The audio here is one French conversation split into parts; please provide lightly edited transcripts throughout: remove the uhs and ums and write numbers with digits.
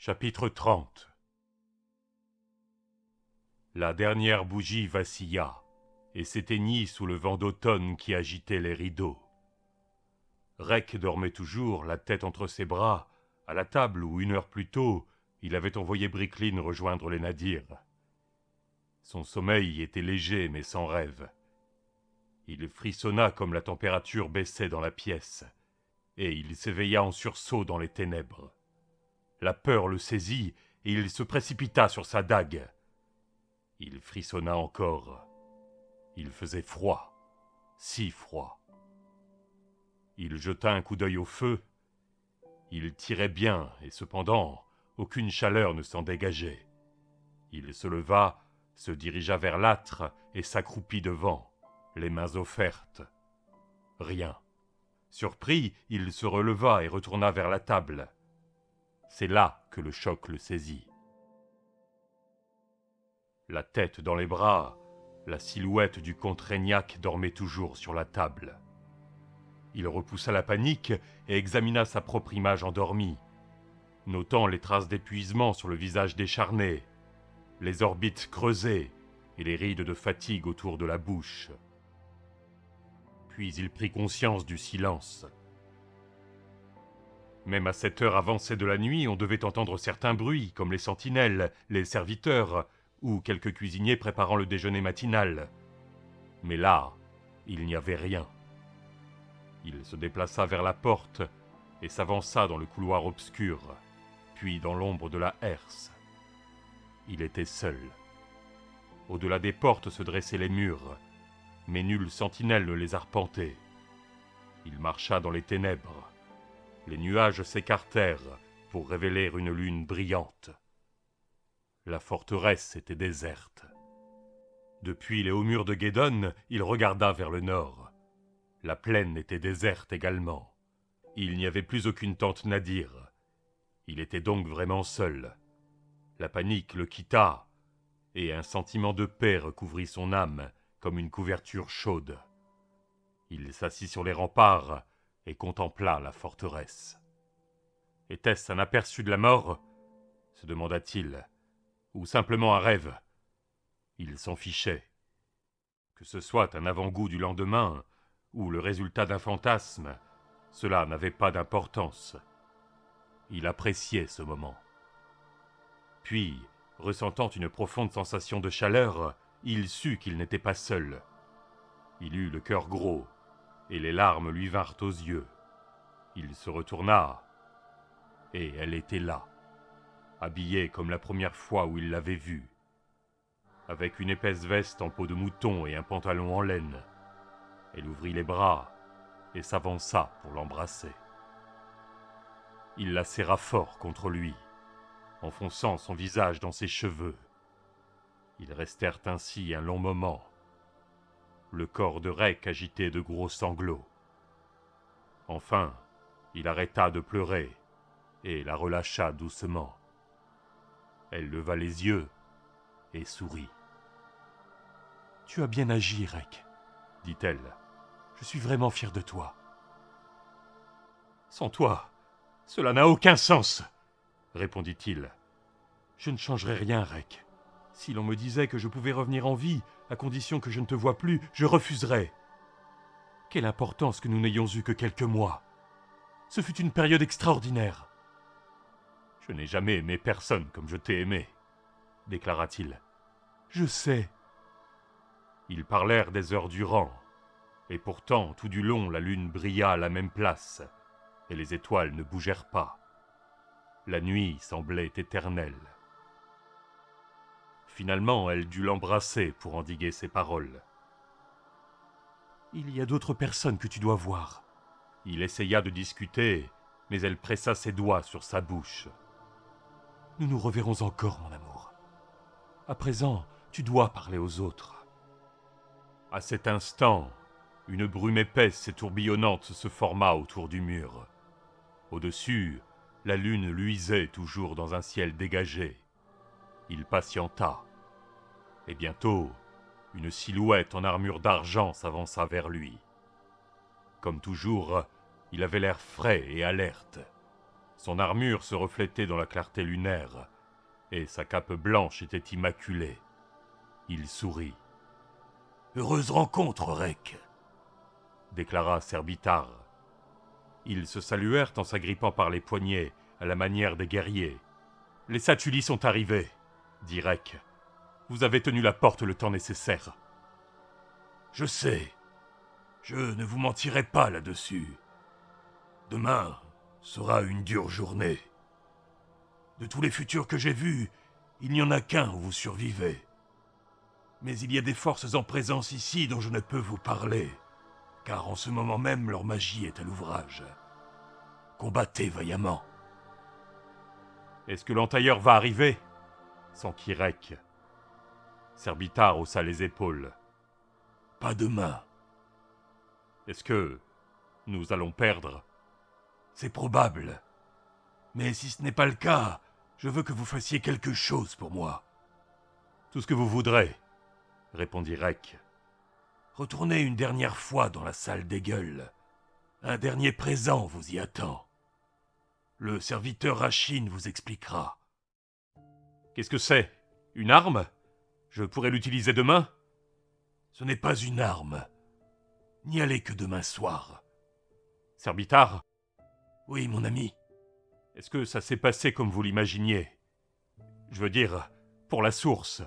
Chapitre 30. La dernière bougie vacilla et s'éteignit sous le vent d'automne qui agitait les rideaux. Rek dormait toujours, la tête entre ses bras, à la table où, 1 heure plus tôt, il avait envoyé Bricklin rejoindre les nadirs. Son sommeil était léger mais sans rêve. Il frissonna comme la température baissait dans la pièce, et il s'éveilla en sursaut dans les ténèbres. La peur le saisit, et il se précipita sur sa dague. Il frissonna encore. Il faisait froid, si froid. Il jeta un coup d'œil au feu. Il tirait bien, et cependant, aucune chaleur ne s'en dégageait. Il se leva, se dirigea vers l'âtre et s'accroupit devant, les mains offertes. Rien. Surpris, il se releva et retourna vers la table. C'est là que le choc le saisit. La tête dans les bras, la silhouette du comte Reignac dormait toujours sur la table. Il repoussa la panique et examina sa propre image endormie, notant les traces d'épuisement sur le visage décharné, les orbites creusées et les rides de fatigue autour de la bouche. Puis il prit conscience du silence. Même à cette heure avancée de la nuit, on devait entendre certains bruits, comme les sentinelles, les serviteurs, ou quelques cuisiniers préparant le déjeuner matinal. Mais là, il n'y avait rien. Il se déplaça vers la porte et s'avança dans le couloir obscur, puis dans l'ombre de la herse. Il était seul. Au-delà des portes se dressaient les murs, mais nulle sentinelle ne les arpentait. Il marcha dans les ténèbres. Les nuages s'écartèrent pour révéler une lune brillante. La forteresse était déserte. Depuis les hauts murs de Guédon, il regarda vers le nord. La plaine était déserte également. Il n'y avait plus aucune tente nadir. Il était donc vraiment seul. La panique le quitta, et un sentiment de paix recouvrit son âme comme une couverture chaude. Il s'assit sur les remparts et contempla la forteresse. Était-ce un aperçu de la mort ? Se demanda-t-il. Ou simplement un rêve ? Il s'en fichait. Que ce soit un avant-goût du lendemain ou le résultat d'un fantasme, cela n'avait pas d'importance. Il appréciait ce moment. Puis, ressentant une profonde sensation de chaleur, il sut qu'il n'était pas seul. Il eut le cœur gros, et les larmes lui vinrent aux yeux. Il se retourna, et elle était là, habillée comme la première fois où il l'avait vue, avec une épaisse veste en peau de mouton et un pantalon en laine. Elle ouvrit les bras et s'avança pour l'embrasser. Il la serra fort contre lui, enfonçant son visage dans ses cheveux. Ils restèrent ainsi un long moment, le corps de Rek agité de gros sanglots. Enfin, il arrêta de pleurer et la relâcha doucement. Elle leva les yeux et sourit. « Tu as bien agi, Rek, dit-elle. Je suis vraiment fier de toi. »« Sans toi, cela n'a aucun sens, répondit-il. Je ne changerai rien, Rek. Si l'on me disait que je pouvais revenir en vie, à condition que je ne te voie plus, je refuserais. Quelle importance que nous n'ayons eu que quelques mois. Ce fut une période extraordinaire. Je n'ai jamais aimé personne comme je t'ai aimé, déclara-t-il. Je sais. Ils parlèrent des heures durant, et pourtant, tout du long, la lune brilla à la même place, et les étoiles ne bougèrent pas. La nuit semblait éternelle. Finalement, elle dut l'embrasser pour endiguer ses paroles. « Il y a d'autres personnes que tu dois voir. » Il essaya de discuter, mais elle pressa ses doigts sur sa bouche. « Nous nous reverrons encore, mon amour. À présent, tu dois parler aux autres. » À cet instant, une brume épaisse et tourbillonnante se forma autour du mur. Au-dessus, la lune luisait toujours dans un ciel dégagé. Il patienta. Et bientôt, une silhouette en armure d'argent s'avança vers lui. Comme toujours, il avait l'air frais et alerte. Son armure se reflétait dans la clarté lunaire, et sa cape blanche était immaculée. Il sourit. « Heureuse rencontre, Rek !» déclara Serbitar. Ils se saluèrent en s'agrippant par les poignets, à la manière des guerriers. « Les Satulis sont arrivés, » dit Rek. « Vous avez tenu la porte le temps nécessaire. »« Je sais. Je ne vous mentirai pas là-dessus. Demain sera une dure journée. De tous les futurs que j'ai vus, il n'y en a qu'un où vous survivez. Mais il y a des forces en présence ici dont je ne peux vous parler, car en ce moment même leur magie est à l'ouvrage. Combattez vaillamment. »« Est-ce que l'entailleur va arriver ?» s'enquit Rek. Serbitar haussa les épaules. « Pas demain. »« Est-ce que nous allons perdre ?»« C'est probable. Mais si ce n'est pas le cas, je veux que vous fassiez quelque chose pour moi. »« Tout ce que vous voudrez, » répondit Rek. « Retournez une dernière fois dans la salle des gueules. Un dernier présent vous y attend. Le serviteur Rachine vous expliquera. »« Qu'est-ce que c'est? Une arme? Je pourrais l'utiliser demain ?»« Ce n'est pas une arme. N'y allez que demain soir. »« Serbitar ?»« Oui, mon ami. »« Est-ce que ça s'est passé comme vous l'imaginiez? Je veux dire, pour la source. »«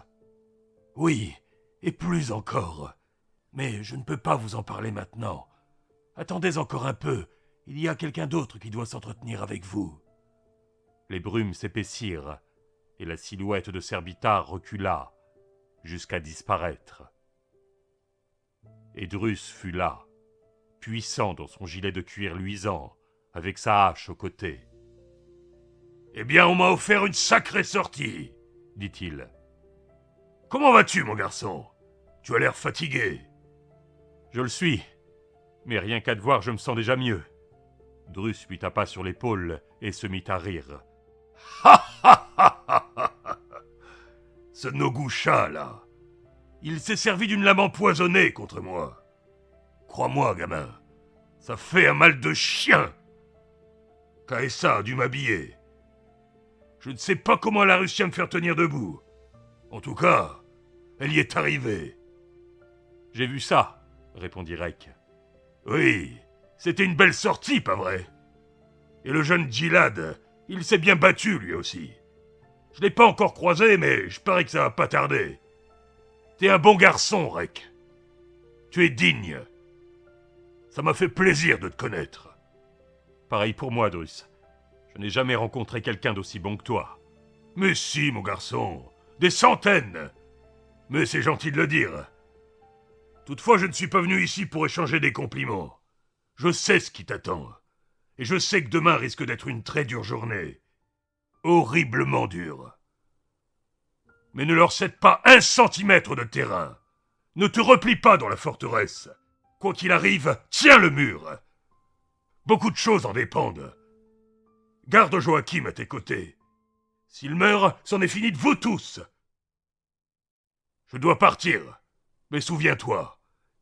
Oui, et plus encore. Mais je ne peux pas vous en parler maintenant. Attendez encore un peu. Il y a quelqu'un d'autre qui doit s'entretenir avec vous. » Les brumes s'épaissirent, et la silhouette de Serbitar recula, jusqu'à disparaître. Et Drus fut là, puissant dans son gilet de cuir luisant, avec sa hache au côté. « Eh bien, on m'a offert une sacrée sortie, » dit-il. « Comment vas-tu, mon garçon? Tu as l'air fatigué. »« Je le suis, mais rien qu'à te voir, je me sens déjà mieux. » Drus lui tapa sur l'épaule et se mit à rire. « Ha ha ha ha ha! Ce Nogusha, là, il s'est servi d'une lame empoisonnée contre moi. Crois-moi, gamin, ça fait un mal de chien. Kaessa a dû m'habiller. Je ne sais pas comment elle a réussi à me faire tenir debout. En tout cas, elle y est arrivée. »« J'ai vu ça, » répondit Rek. « Oui, c'était une belle sortie, pas vrai? Et le jeune Gilad, il s'est bien battu lui aussi. Je l'ai pas encore croisé, mais je parie que ça va pas tarder. T'es un bon garçon, Rek. Tu es digne. Ça m'a fait plaisir de te connaître. » « Pareil pour moi, Drus. Je n'ai jamais rencontré quelqu'un d'aussi bon que toi. »« Mais si, mon garçon, des centaines. Mais c'est gentil de le dire. Toutefois, je ne suis pas venu ici pour échanger des compliments. Je sais ce qui t'attend. Et je sais que demain risque d'être une très dure journée. Horriblement dure. Mais ne leur cède pas 1 centimètre de terrain. Ne te replie pas dans la forteresse. Quoi qu'il arrive, tiens le mur. Beaucoup de choses en dépendent. Garde Joachim à tes côtés. S'il meurt, c'en est fini de vous tous. Je dois partir. Mais souviens-toi,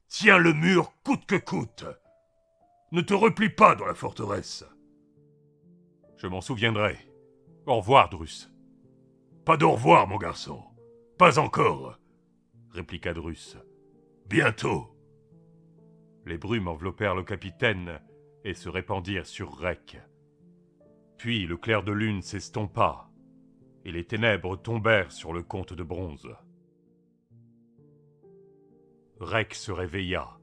tiens le mur coûte que coûte. Ne te replie pas dans la forteresse. »« Je m'en souviendrai. Au revoir, Drus. »« Pas d'au revoir, mon garçon. Pas encore, » répliqua Drus. « Bientôt. » Les brumes enveloppèrent le capitaine et se répandirent sur Rek. Puis le clair de lune s'estompa, et les ténèbres tombèrent sur le comte de bronze. Rek se réveilla.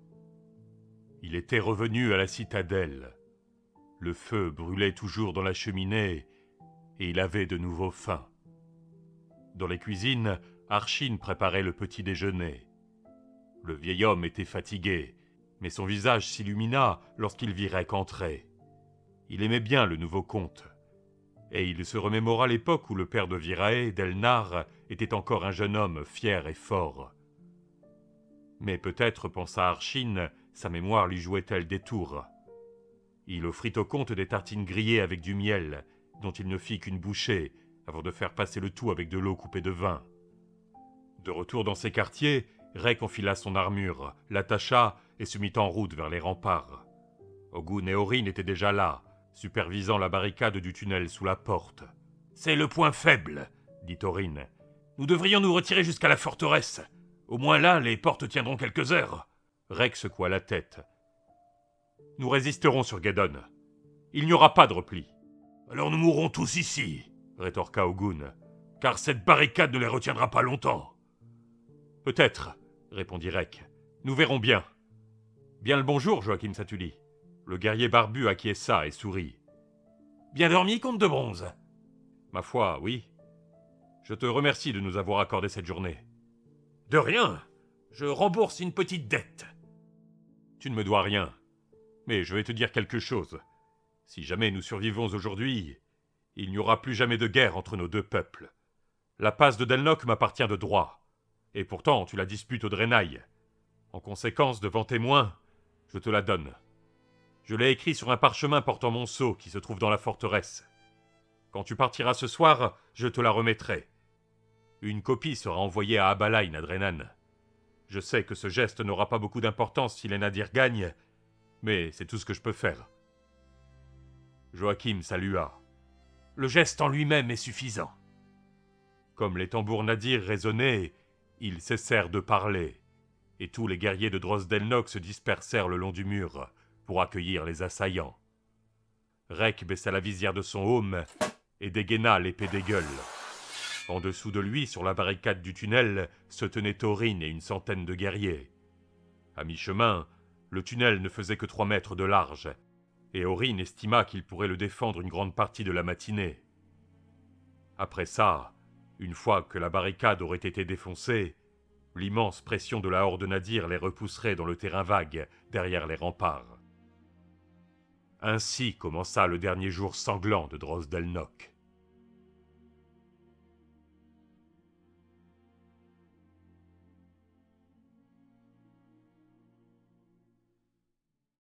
Il était revenu à la citadelle. Le feu brûlait toujours dans la cheminée, et il avait de nouveau faim. Dans les cuisines, Archine préparait le petit déjeuner. Le vieil homme était fatigué, mais son visage s'illumina lorsqu'il vit Rek entrer. Il aimait bien le nouveau comte, et il se remémora l'époque où le père de Virae, Delnar, était encore un jeune homme fier et fort. Mais peut-être, pensa Archine, sa mémoire lui jouait-elle des tours. Il offrit au comte des tartines grillées avec du miel, dont il ne fit qu'une bouchée, avant de faire passer le tout avec de l'eau coupée de vin. De retour dans ses quartiers, Rek enfila son armure, l'attacha et se mit en route vers les remparts. Ogun et Orin étaient déjà là, supervisant la barricade du tunnel sous la porte. « C'est le point faible, dit Thorin. Nous devrions nous retirer jusqu'à la forteresse. Au moins là, les portes tiendront quelques heures. » Rek secoua la tête. « Nous résisterons sur Geddon. Il n'y aura pas de repli. »« Alors nous mourrons tous ici, rétorqua Ogun, car cette barricade ne les retiendra pas longtemps. »« Peut-être, répondit Rek. Nous verrons bien. »« Bien le bonjour, Joachim Satuli. » Le guerrier barbu acquiesça et sourit. « Bien dormi, comte de bronze ?»« Ma foi, oui. Je te remercie de nous avoir accordé cette journée. »« De rien. Je rembourse une petite dette. »« Tu ne me dois rien. Mais je vais te dire quelque chose. Si jamais nous survivons aujourd'hui, il n'y aura plus jamais de guerre entre nos deux peuples. La passe de Delnoch m'appartient de droit. Et pourtant, tu la disputes au Draenei. En conséquence, devant témoins, je te la donne. Je l'ai écrit sur un parchemin portant mon sceau qui se trouve dans la forteresse. Quand tu partiras ce soir, je te la remettrai. Une copie sera envoyée à Abalain à Drenan. Je sais que ce geste n'aura pas beaucoup d'importance si les nadirs gagnent, mais c'est tout ce que je peux faire. Joachim salua. Le geste en lui-même est suffisant. Comme les tambours nadirs résonnaient, ils cessèrent de parler, et tous les guerriers de Drosdelnoch se dispersèrent le long du mur pour accueillir les assaillants. Rek baissa la visière de son aume et dégaina l'épée d'Aegle. En dessous de lui, sur la barricade du tunnel, se tenaient Thorin et une centaine de guerriers. À mi-chemin, le tunnel ne faisait que 3 mètres de large, et Thorin estima qu'il pourrait le défendre une grande partie de la matinée. Après ça, une fois que la barricade aurait été défoncée, l'immense pression de la horde nadir les repousserait dans le terrain vague, derrière les remparts. Ainsi commença le dernier jour sanglant de Drosdelnoch.